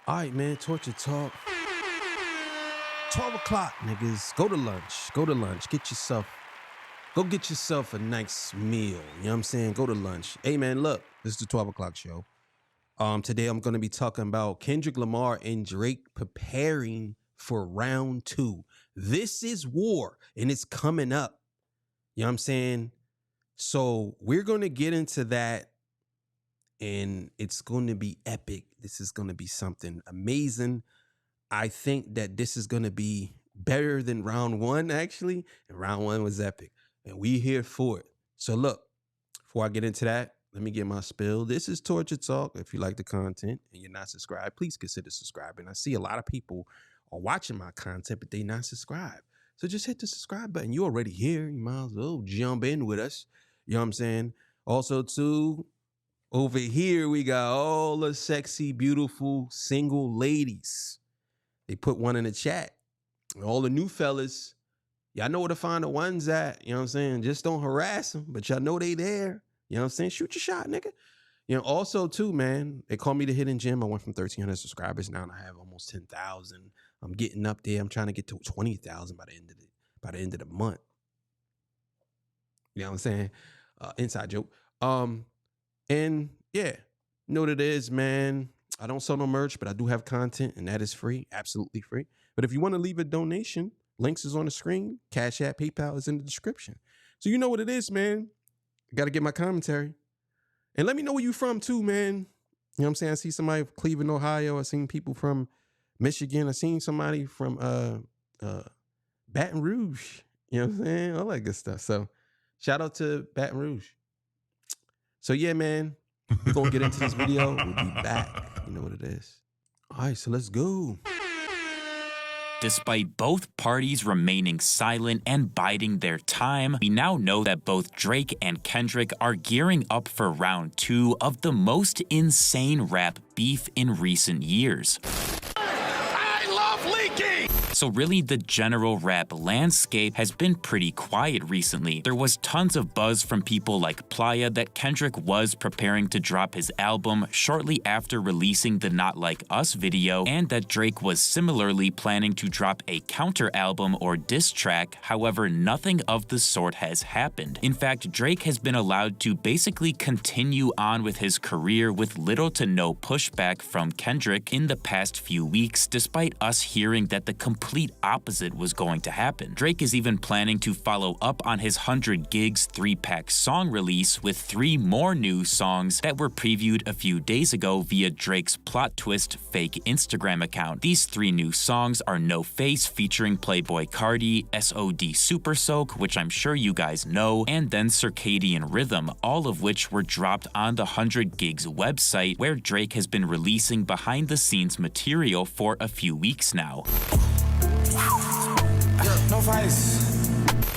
All right, man. Torture talk. 12 o'clock, niggas. Go to lunch. Go to lunch. Go get yourself a nice meal. You know what I'm saying? Go to lunch. Hey, man, look. This is the 12 o'clock show. Today I'm going to be talking about Kendrick Lamar and Drake preparing for round 2. This is war, and it's coming up. You know what I'm saying? So we're going to get into that, and it's going to be epic. This is going to be something amazing. I think that this is going to be better than round 1, actually. And round 1 was epic, and we here for it. So look, before I get into that, let me get my spill. This is Torture Talk. If you like the content and you're not subscribed, please consider subscribing. I see a lot of people are watching my content, but they not subscribed. So just hit the subscribe button. You're already here. You might as well jump in with us. You know what I'm saying? Also, too, over here, we got all the sexy, beautiful, single ladies. They put one in the chat. All the new fellas, y'all know where to find the ones at. You know what I'm saying? Just don't harass them, but y'all know they there. You know what I'm saying? Shoot your shot, nigga. You know, also, too, man, they call me the Hidden Gem. I went from 1,300 subscribers now, and I have almost 10,000. I'm getting up there. I'm trying to get to 20,000 by the end of the month. You know what I'm saying? Inside joke. And yeah, you know what it is, man. I don't sell no merch, but I do have content, and that is free, absolutely free. But if you want to leave a donation, links is on the screen. Cash App, PayPal is in the description. So you know what it is, man. I got to get my commentary. And let me know where you from, too, man. You know what I'm saying? I see somebody from Cleveland, Ohio. I seen people from Michigan. I seen somebody from Baton Rouge. You know what I'm saying? All that good stuff. So shout out to Baton Rouge. So yeah, man, we're going to get into this video. We'll be back. You know what it is. All right, so let's go. Despite both parties remaining silent and biding their time, we now know that both Drake and Kendrick are gearing up for round 2 of the most insane rap beef in recent years. I love leaking! So really, the general rap landscape has been pretty quiet recently. There was tons of buzz from people like Playa that Kendrick was preparing to drop his album shortly after releasing the Not Like Us video, and that Drake was similarly planning to drop a counter album or diss track. However, nothing of the sort has happened. In fact, Drake has been allowed to basically continue on with his career with little to no pushback from Kendrick in the past few weeks, despite us hearing that the complete opposite was going to happen. Drake is even planning to follow up on his 100 Gigs 3-pack song release with 3 more new songs that were previewed a few days ago via Drake's Plot Twist fake Instagram account. These 3 new songs are No Face featuring Playboi Carti, SOD Super Soak, which I'm sure you guys know, and then Circadian Rhythm, all of which were dropped on the 100 Gigs website, where Drake has been releasing behind-the-scenes material for a few weeks now. No vice.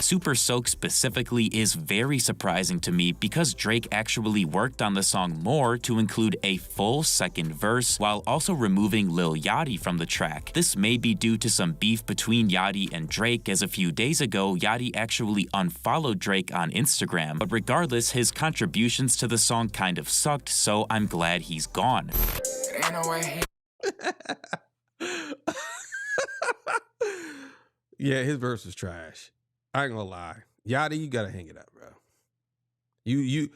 Super Soak specifically is very surprising to me because Drake actually worked on the song more to include a full second verse while also removing Lil Yachty from the track. This may be due to some beef between Yachty and Drake, as a few days ago Yachty actually unfollowed Drake on Instagram, but regardless, his contributions to the song kind of sucked, so I'm glad he's gone. Ain't no way Yeah, his verse was trash. I ain't gonna lie. Yachty, you gotta hang it up, bro. You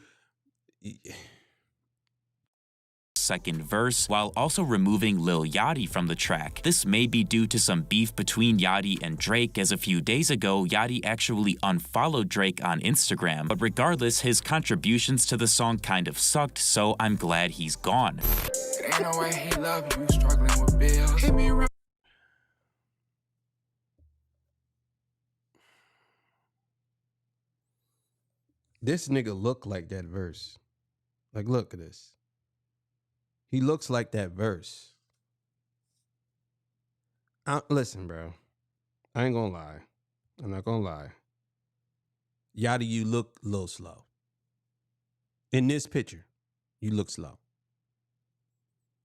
second verse while also removing Lil Yachty from the track. This may be due to some beef between Yachty and Drake, as a few days ago Yachty actually unfollowed Drake on Instagram, but regardless, his contributions to the song kind of sucked, so I'm glad he's gone. Ain't no way he love you, struggling with bills. Hit me. This nigga look like that verse. Like, look at this. He looks like that verse. Listen, bro. I ain't gonna lie. I'm not gonna lie. Yachty, you look a little slow. In this picture, you look slow.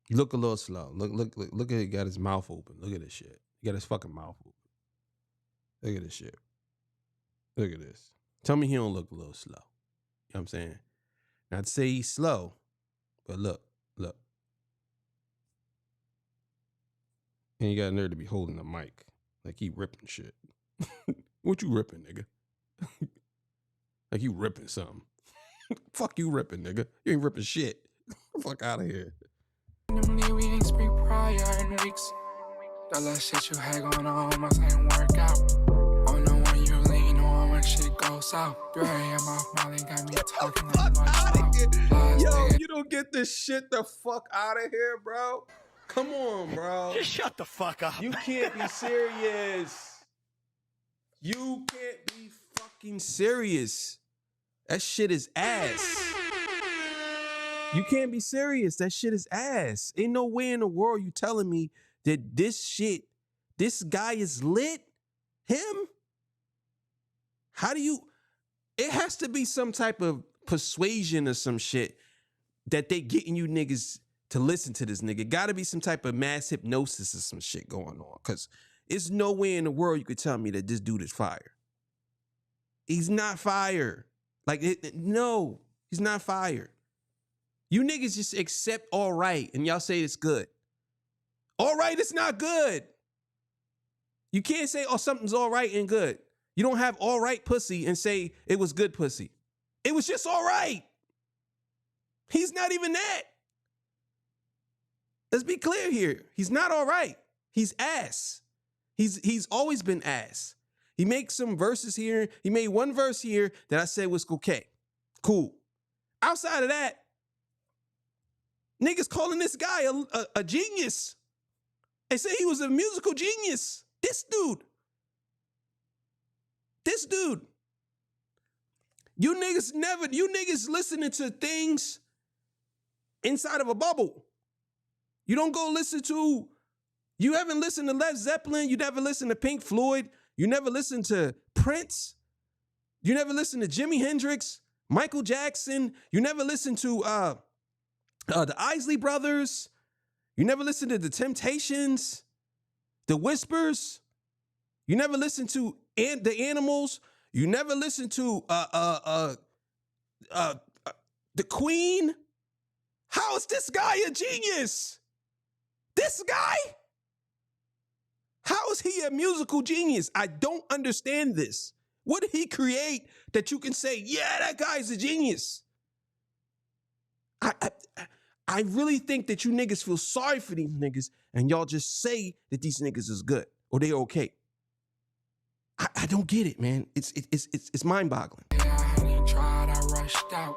You look a little slow. Look at he got his mouth open. Look at this shit. He got his fucking mouth open. Look at this shit. Look at this. Tell me he don't look a little slow. You know what I'm saying? Not to say he's slow, but look. And you got a nerve to be holding the mic like he ripping shit. What you ripping, nigga? Like you ripping something. Fuck you ripping, nigga. You ain't ripping shit. Fuck out of here. We ain't speak prior in weeks. The last shit you had going on must ain't work out. Oh no, when you lean on when shit goes south. 3 a.m. off Molly got me talking like much. Yo, you don't get this shit the fuck out of here, bro. Come on, bro. Just shut the fuck up. You can't be serious. You can't be fucking serious. That shit is ass. You can't be serious. That shit is ass. Ain't no way in the world you telling me that this guy is lit? Him? How do you... It has to be some type of persuasion or some shit that they getting you niggas to listen to this nigga. Gotta be some type of mass hypnosis or some shit going on. Because it's no way in the world you could tell me that this dude is fire. He's not fire. Like, no, he's not fire. You niggas just accept all right and y'all say it's good. All right, it's not good. You can't say, oh, something's all right and good. You don't have all right pussy and say it was good pussy. It was just all right. He's not even that. Let's be clear here. He's not all right. He's ass. He's always been ass. He makes some verses here. He made one verse here that I said was okay. Cool. Outside of that, niggas calling this guy a genius. They say he was a musical genius. This dude. You niggas listening to things inside of a bubble. You don't go listen to, you haven't listened to Led Zeppelin. You never listened to Pink Floyd. You never listened to Prince. You never listened to Jimi Hendrix, Michael Jackson. You never listened to the Isley Brothers. You never listened to the Temptations, the Whispers. You never listened to the Animals. You never listened to the Queen. How is this guy a genius? This guy? How is he a musical genius? I don't understand this. What did he create that you can say, yeah, that guy's a genius? I really think that you niggas feel sorry for these niggas and y'all just say that these niggas is good or they okay. I don't get it, man. It's mind-boggling. Yeah, I ain't tried, I rushed out.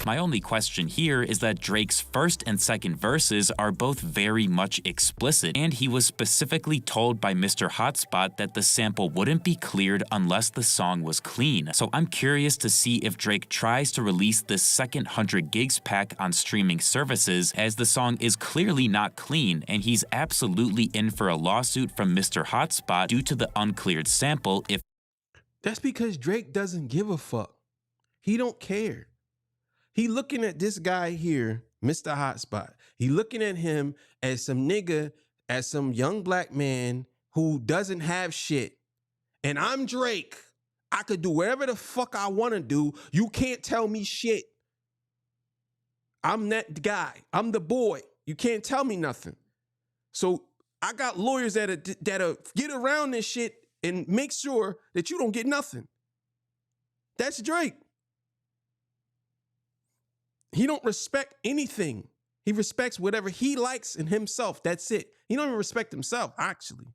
My only question here is that Drake's first and second verses are both very much explicit, and he was specifically told by Mr. Hotspot that the sample wouldn't be cleared unless the song was clean. So I'm curious to see if Drake tries to release this second 100 gigs pack on streaming services, as the song is clearly not clean, and he's absolutely in for a lawsuit from Mr. Hotspot due to the uncleared sample. If that's because Drake doesn't give a fuck. He don't care. He looking at this guy here, Mr. Hotspot. He looking at him as some nigga, as some young black man who doesn't have shit. And I'm Drake. I could do whatever the fuck I want to do. You can't tell me shit. I'm that guy. I'm the boy. You can't tell me nothing. So I got lawyers that'll get around this shit and make sure that you don't get nothing. That's Drake. He don't respect anything. He respects whatever he likes in himself. That's it. He don't even respect himself, actually.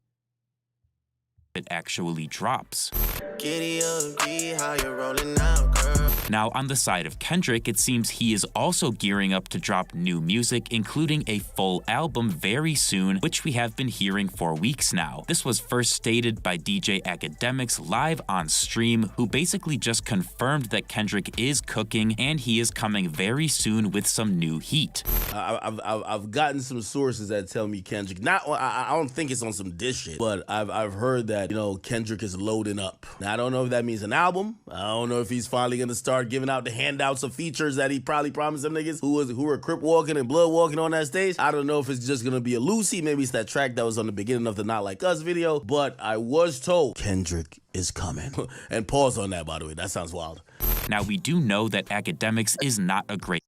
it actually drops. Giddy up, how you rolling now, girl? Now, on the side of Kendrick, it seems he is also gearing up to drop new music, including a full album very soon, which we have been hearing for weeks now. This was first stated by DJ Academics live on stream, who basically just confirmed that Kendrick is cooking and he is coming very soon with some new heat. I've gotten some sources that tell me Kendrick, I don't think it's on some diss shit, but I've heard that, you know, Kendrick is loading up. Now, I don't know if that means an album. I don't know if he's finally gonna start giving out the handouts of features that he probably promised them niggas who were crip walking and blood walking on that stage. I don't know if it's just gonna be a Lucy. Maybe it's that track that was on the beginning of the Not Like Us video, but I was told Kendrick is coming. And pause on that, by the way. That sounds wild. Now, we do know that Academics is not a great...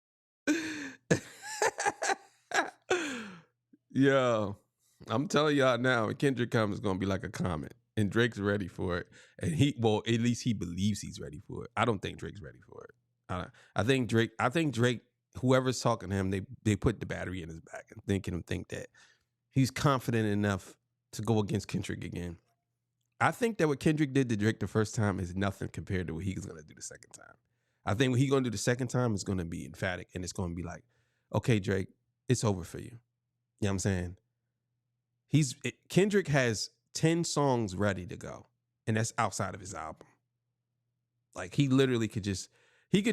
Yo, I'm telling y'all now, when Kendrick comes, it's gonna be like a comet, and Drake's ready for it. And at least he believes he's ready for it. I don't think Drake's ready for it. I think Drake. Whoever's talking to him, they put the battery in his back and think that he's confident enough to go against Kendrick again. I think that what Kendrick did to Drake the first time is nothing compared to what he's gonna do the second time. I think what he's gonna do the second time is gonna be emphatic, and it's gonna be like, okay, Drake, it's over for you. You know what I'm saying? Kendrick has 10 songs ready to go, and that's outside of his album. Like, he literally could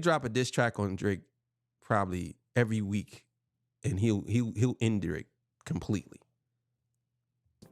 drop a diss track on Drake probably every week, and he'll end Drake completely.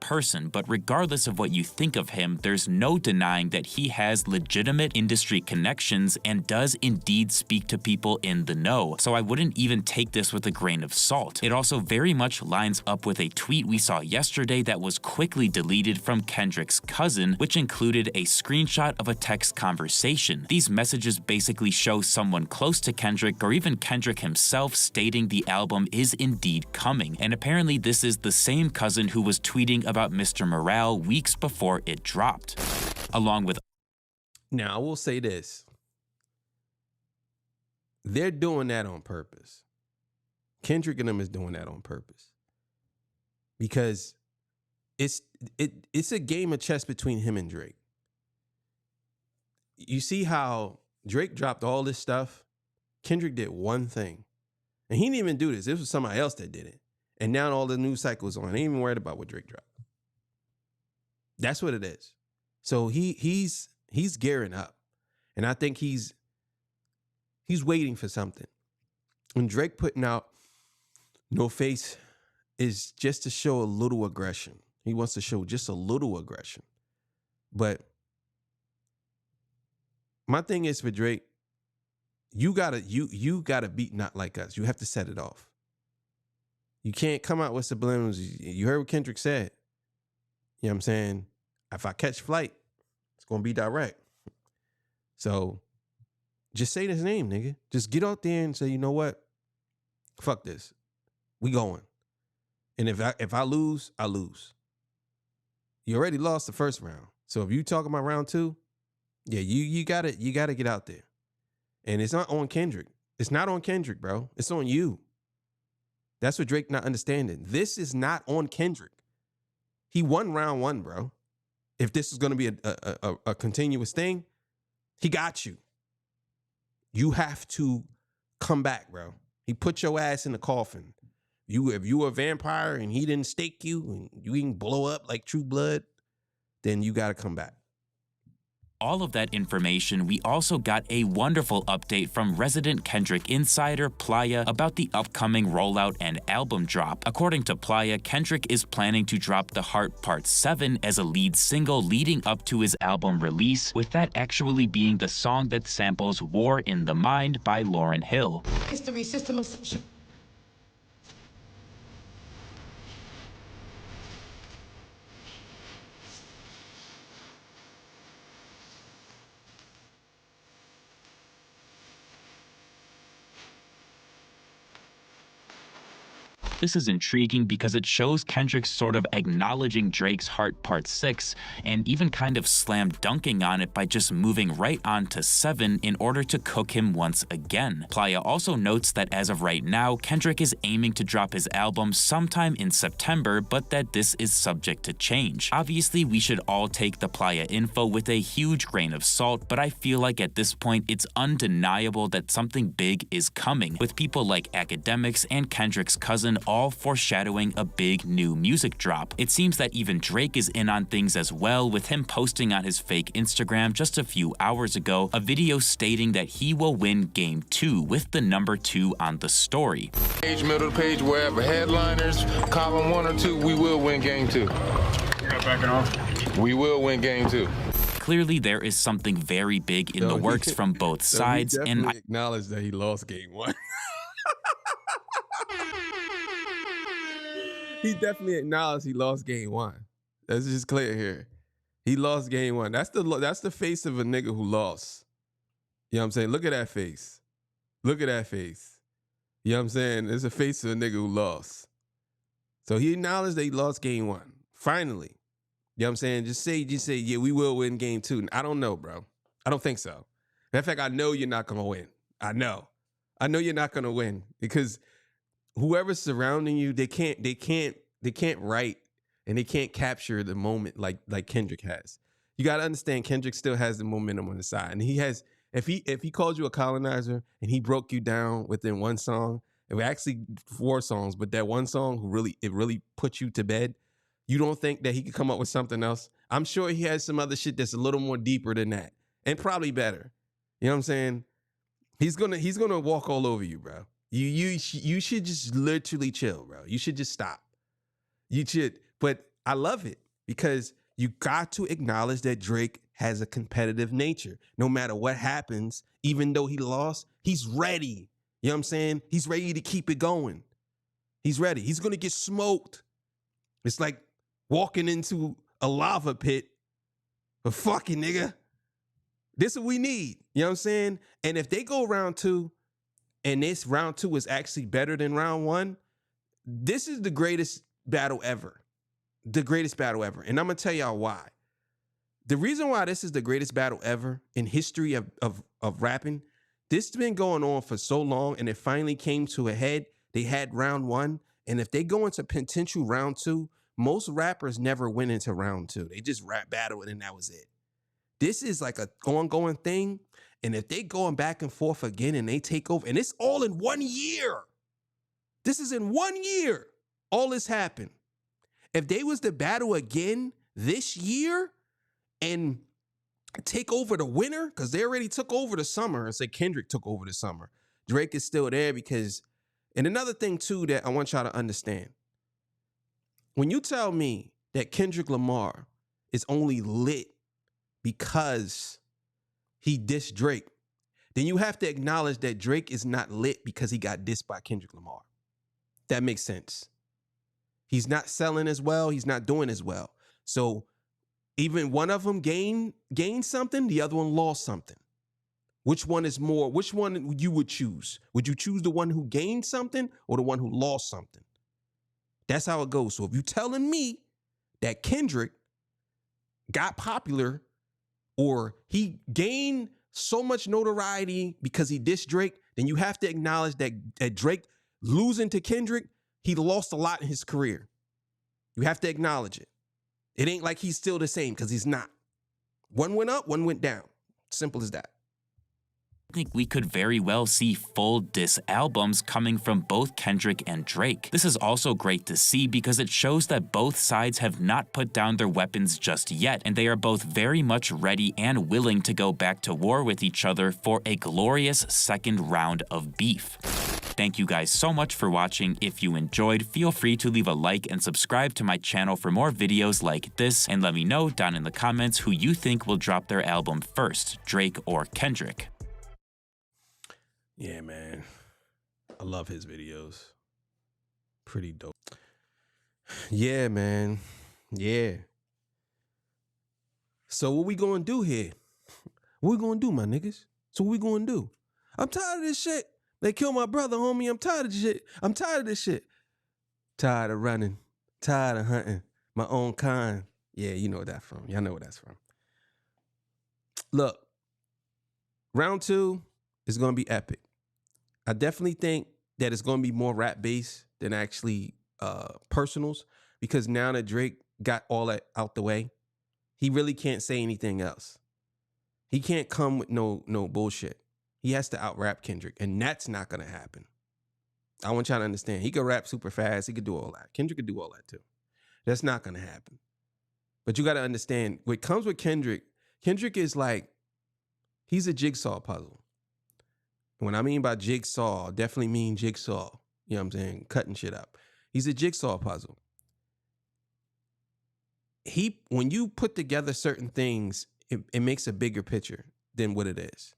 Person, but regardless of what you think of him, there's no denying that he has legitimate industry connections and does indeed speak to people in the know, so I wouldn't even take this with a grain of salt. It also very much lines up with a tweet we saw yesterday that was quickly deleted from Kendrick's cousin, which included a screenshot of a text conversation. These messages basically show someone close to Kendrick or even Kendrick himself stating the album is indeed coming, and apparently this is the same cousin who was tweeting about Mr. Morale weeks before it dropped. Along with... Now, I will say this. They're doing that on purpose. Kendrick and them is doing that on purpose. Because it's a game of chess between him and Drake. You see how Drake dropped all this stuff? Kendrick did one thing. And he didn't even do this. This was somebody else that did it. And now all the news cycles on. They ain't even worried about what Drake dropped. That's what it is. So he's gearing up. And I think he's waiting for something. When Drake putting out No Face is just to show a little aggression. He wants to show just a little aggression. But my thing is for Drake, you gotta beat Not Like Us. You have to set it off. You can't come out with subliminals. You heard what Kendrick said. You know what I'm saying? If I catch flight, it's going to be direct. So just say his name, nigga. Just get out there and say, you know what? Fuck this. We going. And if I lose, I lose. You already lost the first round. So if you talking about round two, yeah, you gotta get out there. And it's not on Kendrick. It's not on Kendrick, bro. It's on you. That's what Drake not understanding. This is not on Kendrick. He won round one, bro. If this is going to be a continuous thing, he got you. You have to come back, bro. He put your ass in the coffin. If you were a vampire and he didn't stake you and you didn't blow up like True Blood, then you got to come back. All of that information, we also got a wonderful update from resident Kendrick insider Playa about the upcoming rollout and album drop. According to Playa, Kendrick is planning to drop The Heart Part 7 as a lead single leading up to his album release, with that actually being the song that samples War in the Mind by Lauryn Hill. History system assumption. This is intriguing because it shows Kendrick sort of acknowledging Drake's Heart Part 6 and even kind of slam dunking on it by just moving right on to 7 in order to cook him once again. Playa also notes that as of right now, Kendrick is aiming to drop his album sometime in September, but that this is subject to change. Obviously, we should all take the Playa info with a huge grain of salt, but I feel like at this point it's undeniable that something big is coming, with people like Academics and Kendrick's cousin all foreshadowing a big new music drop. It seems that even Drake is in on things as well, with him posting on his fake Instagram just a few hours ago a video stating that he will win Game 2 with the number 2 on the story. Page, middle of the page, wherever headliners, column 1 or 2, we will win Game 2. You're not backing off? We will win Game 2. Clearly, there is something very big in the works from both sides, and I acknowledge that he lost Game 1. He definitely acknowledged he lost Game 1. That's just clear here. He lost Game 1. That's the face of a nigga who lost. You know what I'm saying? Look at that face. Look at that face. You know what I'm saying? It's a face of a nigga who lost. So he acknowledged that he lost game 1. Finally. You know what I'm saying? Just say, yeah, we will win game 2. I don't know, bro. I don't think so. Matter of fact, I know you're not going to win. I know you're not going to win because whoever's surrounding you, they can't write and they can't capture the moment like Kendrick has. You got to understand Kendrick still has the momentum on his side. And he has, if he called you a colonizer and he broke you down within one song, it was actually 4 songs, but that one song really put you to bed. You don't think that he could come up with something else? I'm sure he has some other shit that's a little more deeper than that and probably better. You know what I'm saying? He's gonna walk all over you, bro. You should just literally chill, bro. You should just stop. You should. But I love it because you got to acknowledge that Drake has a competitive nature. No matter what happens, even though he lost, he's ready. You know what I'm saying? He's ready to keep it going. He's ready. He's gonna get smoked. It's like walking into a lava pit. But fucking nigga, this is what we need. You know what I'm saying? And if they go round 2 and this round 2 is actually better than round 1, this is the greatest battle ever. The greatest battle ever. And I'm going to tell y'all why. The reason why this is the greatest battle ever in history of rapping, this has been going on for so long and it finally came to a head. They had round 1. And if they go into potential round 2, most rappers never went into round 2. They just rap battle and that was it. This is like a ongoing thing. And if they going back and forth again and they take over, and it's all in 1 year. This is in 1 year. All this happened. If they was to battle again this year and take over the winter, because they already took over the summer and say Kendrick took over the summer. Drake is still there because, and another thing too that I want y'all to understand. When you tell me that Kendrick Lamar is only lit because he dissed Drake, then you have to acknowledge that Drake is not lit because he got dissed by Kendrick Lamar. That makes sense. He's not selling as well. He's not doing as well. So even one of them gained something, the other one lost something. Which one is more? Which one you would choose? Would you choose the one who gained something or the one who lost something? That's how it goes. So if you're telling me that Kendrick got popular or he gained so much notoriety because he dissed Drake, then you have to acknowledge that Drake losing to Kendrick, he lost a lot in his career. You have to acknowledge it. It ain't like he's still the same because he's not. One went up, one went down. Simple as that. I think we could very well see full diss albums coming from both Kendrick and Drake. This is also great to see because it shows that both sides have not put down their weapons just yet, and they are both very much ready and willing to go back to war with each other for a glorious second round of beef. Thank you guys so much for watching. If you enjoyed, feel free to leave a like and subscribe to my channel for more videos like this, and let me know down in the comments who you think will drop their album first, Drake or Kendrick. Yeah, man. I love his videos. Pretty dope. Yeah, man. Yeah. So what we gonna do here? What we gonna do, my niggas? So what we gonna do? I'm tired of this shit. They killed my brother, homie. I'm tired of this shit. I'm tired of this shit. Tired of running. Tired of hunting. My own kind. Yeah, you know what that's from. Y'all know what that's from. Look. Round 2 is gonna be epic. I definitely think that it's going to be more rap-based than actually personals because now that Drake got all that out the way, he really can't say anything else. He can't come with no bullshit. He has to out-rap Kendrick, and that's not going to happen. I want y'all to understand. He could rap super fast. He could do all that. Kendrick could do all that too. That's not going to happen. But you got to understand, what comes with Kendrick is like, he's a jigsaw puzzle. When I mean by jigsaw, I definitely mean jigsaw. You know what I'm saying? Cutting shit up. He's a jigsaw puzzle. When you put together certain things, it makes a bigger picture than what it is.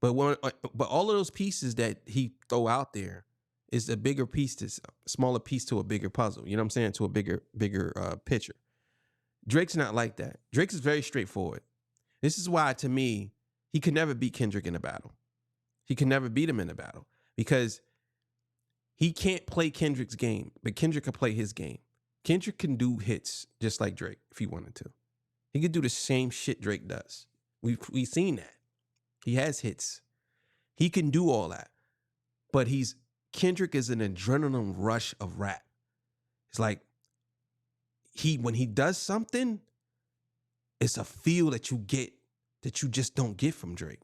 But all of those pieces that he throw out there is a bigger piece, to a smaller piece to a bigger puzzle. You know what I'm saying? To a bigger picture. Drake's not like that. Drake is very straightforward. This is why, to me, he could never beat Kendrick in a battle. He can never beat him in a battle because he can't play Kendrick's game, but Kendrick can play his game. Kendrick can do hits just like Drake if he wanted to. He could do the same shit Drake does. We've seen that. He has hits. He can do all that. But Kendrick is an adrenaline rush of rap. It's like when he does something, it's a feel that you get that you just don't get from Drake.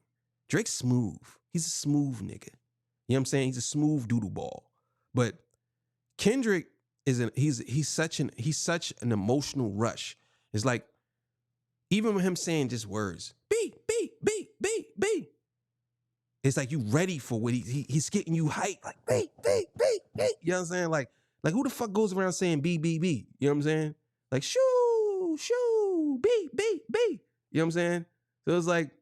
Drake's smooth. He's a smooth nigga. You know what I'm saying? He's a smooth doodle ball. But Kendrick he's such an emotional rush. It's like even with him saying just words, B, B, B, B, B. It's like you ready for what he's getting you hyped, like B, B, B, B. You know what I'm saying? Like who the fuck goes around saying B, B, B? You know what I'm saying? Like shoo, shoo, B, B, B. You know what I'm saying? So it's like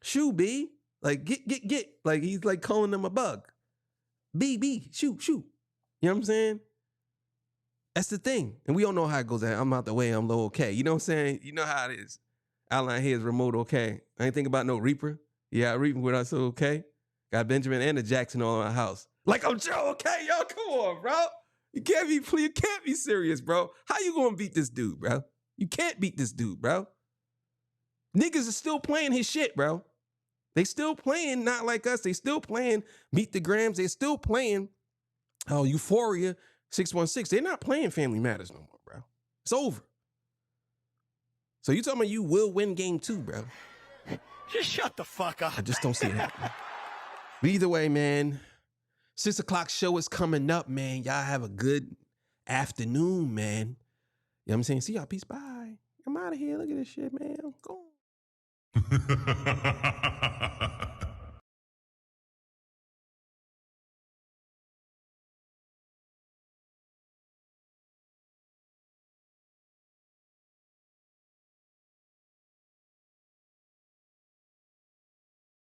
shoo, B. Like get. Like he's like calling them a bug. B, B, shoot. You know what I'm saying? That's the thing. And we all know how it goes. I'm out the way, I'm low okay. You know what I'm saying? You know how it is. Outline here is remote okay. I ain't think about no Reaper. Yeah, Reaper with us okay. Got Benjamin and the Jackson all in my house. Like I'm Joe, okay? Yo, come on, bro. You can't be serious, bro. How you gonna beat this dude, bro? You can't beat this dude, bro. Niggas are still playing his shit, bro. They still playing Not Like Us. They still playing Meet the Grams. They still playing Euphoria 616. They're not playing Family Matters no more, bro. It's over. So you talking about you will win game 2, bro. Just shut the fuck up. I just don't see it happening. But either way, man, 6 o'clock show is coming up, man. Y'all have a good afternoon, man. You know what I'm saying? See y'all. Peace. Bye. I'm out of here. Look at this shit, man. I'm going.